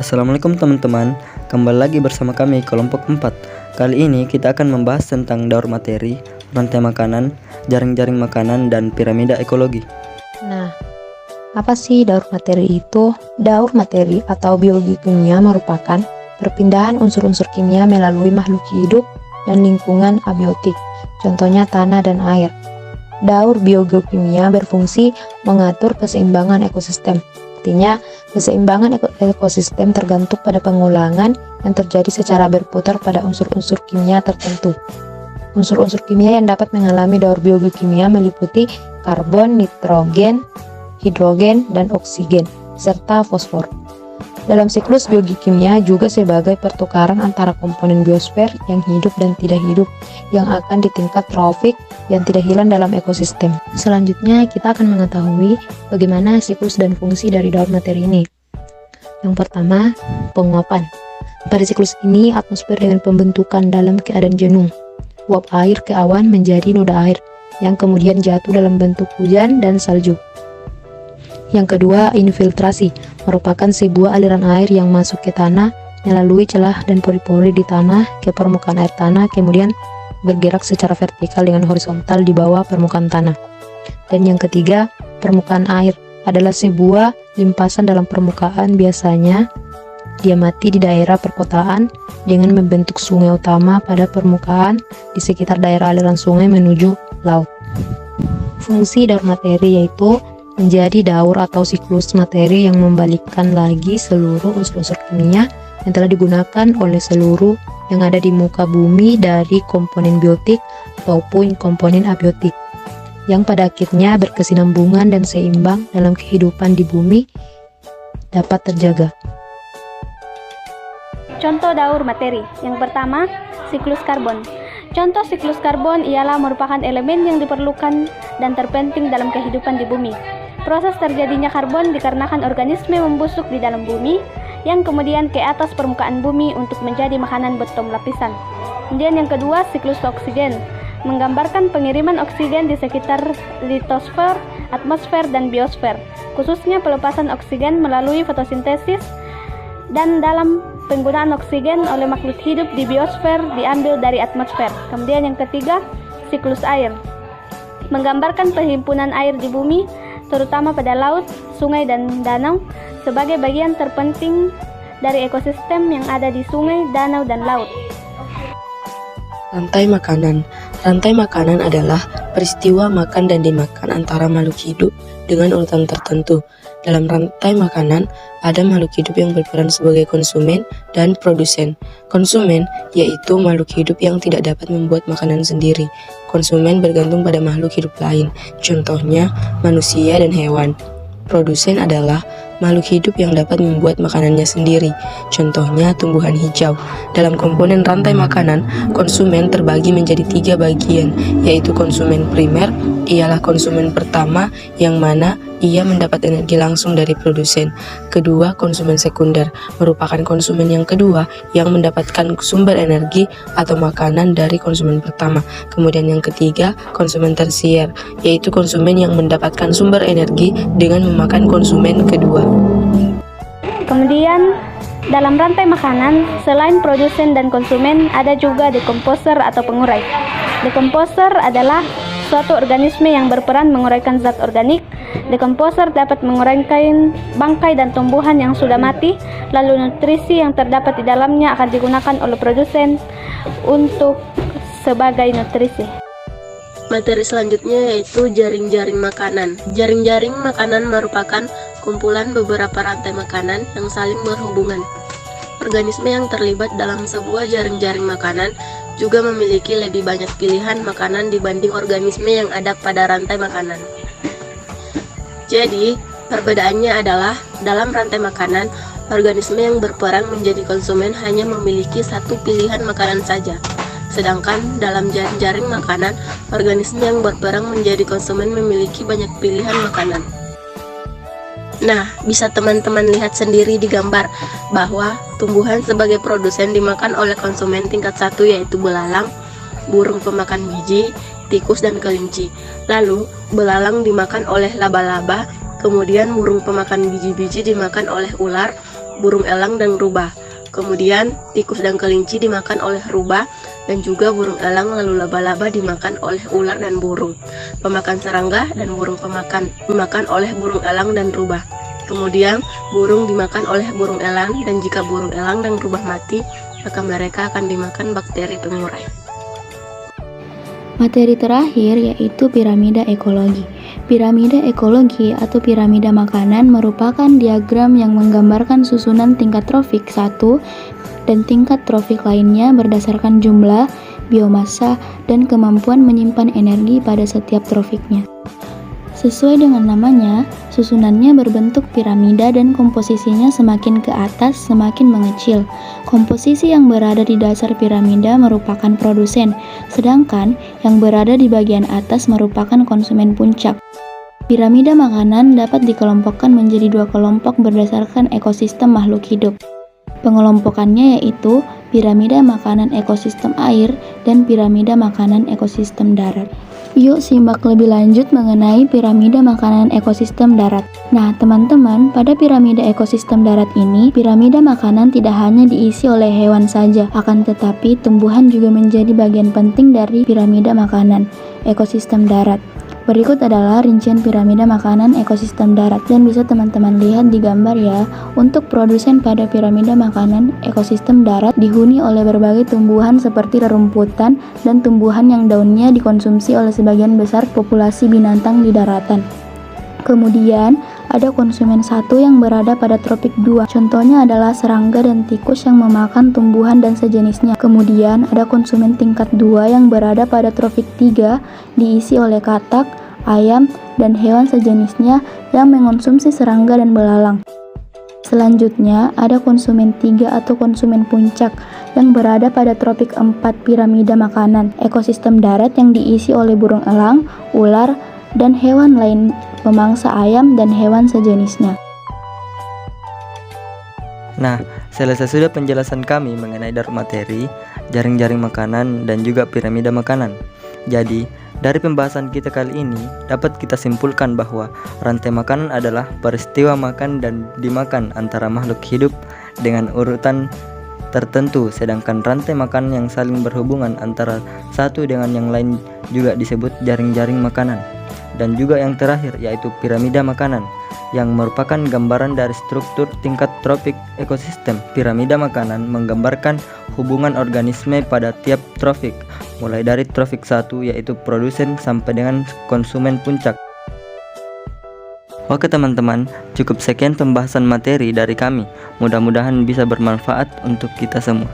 Assalamualaikum teman-teman, kembali lagi bersama kami kelompok 4. Kali ini kita akan membahas tentang daur materi, rantai makanan, jaring-jaring makanan, dan piramida ekologi. Nah, apa sih daur materi itu? Daur materi atau biologi kimia merupakan perpindahan unsur-unsur kimia melalui makhluk hidup dan lingkungan abiotik, contohnya tanah dan air. Daur biogekimia berfungsi mengatur keseimbangan ekosistem. Artinya, keseimbangan ekosistem tergantung pada pengulangan yang terjadi secara berputar pada unsur-unsur kimia tertentu. Unsur-unsur kimia yang dapat mengalami daur biogekimia meliputi karbon, nitrogen, hidrogen, dan oksigen, serta fosfor. Dalam siklus biogekimia juga sebagai pertukaran antara komponen biosfer yang hidup dan tidak hidup yang akan di tingkat trofik yang tidak hilang dalam ekosistem. Selanjutnya kita akan mengetahui bagaimana siklus dan fungsi dari daur materi ini. Yang pertama, penguapan. Pada siklus ini atmosfer dengan pembentukan dalam keadaan jenuh. Uap air ke awan menjadi noda air yang kemudian jatuh dalam bentuk hujan dan salju. Yang kedua, infiltrasi, merupakan sebuah aliran air yang masuk ke tanah melalui celah dan pori-pori di tanah ke permukaan air tanah, kemudian bergerak secara vertikal dengan horizontal di bawah permukaan tanah. Dan yang ketiga, permukaan air adalah sebuah limpasan dalam permukaan, biasanya diamati di daerah perkotaan dengan membentuk sungai utama pada permukaan di sekitar daerah aliran sungai menuju laut. Fungsi daur materi yaitu menjadi daur atau siklus materi yang membalikkan lagi seluruh unsur-unsur kimia yang telah digunakan oleh seluruh yang ada di muka bumi dari komponen biotik ataupun komponen abiotik yang pada akhirnya berkesinambungan dan seimbang dalam kehidupan di bumi dapat terjaga. Contoh daur materi. Yang pertama, siklus karbon. Contoh siklus karbon ialah merupakan elemen yang diperlukan dan terpenting dalam kehidupan di bumi. Proses terjadinya karbon dikarenakan organisme membusuk di dalam bumi yang kemudian ke atas permukaan bumi untuk menjadi makanan bottom lapisan. Kemudian yang kedua, siklus oksigen, menggambarkan pengiriman oksigen di sekitar litosfer, atmosfer, dan biosfer, khususnya pelepasan oksigen melalui fotosintesis dan dalam penggunaan oksigen oleh makhluk hidup di biosfer diambil dari atmosfer. Kemudian yang ketiga, siklus air, menggambarkan perhimpunan air di bumi, terutama pada laut, sungai, dan danau, sebagai bagian terpenting dari ekosistem yang ada di sungai, danau, dan laut. Rantai makanan. Rantai makanan adalah peristiwa makan dan dimakan antara makhluk hidup dengan urutan tertentu. Dalam rantai makanan, ada makhluk hidup yang berperan sebagai konsumen dan produsen. Konsumen yaitu makhluk hidup yang tidak dapat membuat makanan sendiri. Konsumen bergantung pada makhluk hidup lain, contohnya manusia dan hewan. Produsen adalah makhluk hidup yang dapat membuat makanannya sendiri, contohnya tumbuhan hijau. Dalam komponen rantai makanan, konsumen terbagi menjadi 3 bagian, yaitu konsumen primer, ialah konsumen pertama yang mana ia mendapat energi langsung dari produsen. Kedua, konsumen sekunder, merupakan konsumen yang kedua yang mendapatkan sumber energi atau makanan dari konsumen pertama. Kemudian yang ketiga, konsumen tersier, yaitu konsumen yang mendapatkan sumber energi dengan memakan konsumen kedua. Kemudian, dalam rantai makanan, selain produsen dan konsumen, ada juga dekomposer atau pengurai. Dekomposer adalah suatu organisme yang berperan menguraikan zat organik. Dekomposer dapat menguraikan bangkai dan tumbuhan yang sudah mati, lalu nutrisi yang terdapat di dalamnya akan digunakan oleh produsen untuk sebagai nutrisi. Materi selanjutnya yaitu jaring-jaring makanan. Jaring-jaring makanan merupakan kumpulan beberapa rantai makanan yang saling berhubungan. Organisme yang terlibat dalam sebuah jaring-jaring makanan juga memiliki lebih banyak pilihan makanan dibanding organisme yang ada pada rantai makanan. Jadi, perbedaannya adalah dalam rantai makanan, organisme yang berperan menjadi konsumen hanya memiliki satu pilihan makanan saja. Sedangkan dalam jaring-jaring makanan, organisme yang berperan menjadi konsumen memiliki banyak pilihan makanan. Nah, bisa teman-teman lihat sendiri di gambar bahwa tumbuhan sebagai produsen dimakan oleh konsumen tingkat 1 yaitu belalang, burung pemakan biji, tikus, dan kelinci. Lalu, belalang dimakan oleh laba-laba, kemudian burung pemakan biji-biji dimakan oleh ular, burung elang dan rubah. Kemudian tikus dan kelinci dimakan oleh rubah, dan juga burung elang lalu laba-laba dimakan oleh ular dan burung. Pemakan serangga dan burung pemakan dimakan oleh burung elang dan rubah. Kemudian burung dimakan oleh burung elang, dan jika burung elang dan rubah mati, maka mereka akan dimakan bakteri pengurai. Materi terakhir yaitu piramida ekologi. Piramida ekologi atau piramida makanan merupakan diagram yang menggambarkan susunan tingkat trofik 1 dan tingkat trofik lainnya berdasarkan jumlah, biomassa, dan kemampuan menyimpan energi pada setiap trofiknya. Sesuai dengan namanya, susunannya berbentuk piramida dan komposisinya semakin ke atas semakin mengecil. Komposisi yang berada di dasar piramida merupakan produsen, sedangkan yang berada di bagian atas merupakan konsumen puncak. Piramida makanan dapat dikelompokkan menjadi dua kelompok berdasarkan ekosistem makhluk hidup. Pengelompokannya yaitu piramida makanan ekosistem air dan piramida makanan ekosistem darat. Yuk simak lebih lanjut mengenai piramida makanan ekosistem darat. Nah teman-teman, pada piramida ekosistem darat ini, piramida makanan tidak hanya diisi oleh hewan saja, akan tetapi tumbuhan juga menjadi bagian penting dari piramida makanan ekosistem darat. Berikut adalah rincian piramida makanan ekosistem darat dan bisa teman-teman lihat di gambar ya. Untuk produsen pada piramida makanan ekosistem darat dihuni oleh berbagai tumbuhan seperti rerumputan dan tumbuhan yang daunnya dikonsumsi oleh sebagian besar populasi binatang di daratan. Kemudian ada konsumen satu yang berada pada tropik 2. Contohnya adalah serangga dan tikus yang memakan tumbuhan dan sejenisnya. Kemudian ada konsumen tingkat 2 yang berada pada tropik 3, diisi oleh katak, ayam, dan hewan sejenisnya yang mengonsumsi serangga dan belalang. Selanjutnya ada konsumen 3 atau konsumen puncak yang berada pada tropik 4 piramida makanan ekosistem darat yang diisi oleh burung elang, ular, dan hewan lain pemangsa ayam dan hewan sejenisnya. Nah, selesai sudah penjelasan kami mengenai daur materi, jaring-jaring makanan, dan juga piramida makanan. Jadi, dari pembahasan kita kali ini, dapat kita simpulkan bahwa rantai makanan adalah peristiwa makan dan dimakan antara makhluk hidup dengan urutan tertentu, sedangkan rantai makanan yang saling berhubungan antara satu dengan yang lain juga disebut jaring-jaring makanan. Dan juga yang terakhir yaitu piramida makanan yang merupakan gambaran dari struktur tingkat tropik ekosistem. Piramida makanan menggambarkan hubungan organisme pada tiap tropik, mulai dari tropik 1 yaitu produsen sampai dengan konsumen puncak. Oke teman-teman, cukup sekian pembahasan materi dari kami. Mudah-mudahan bisa bermanfaat untuk kita semua.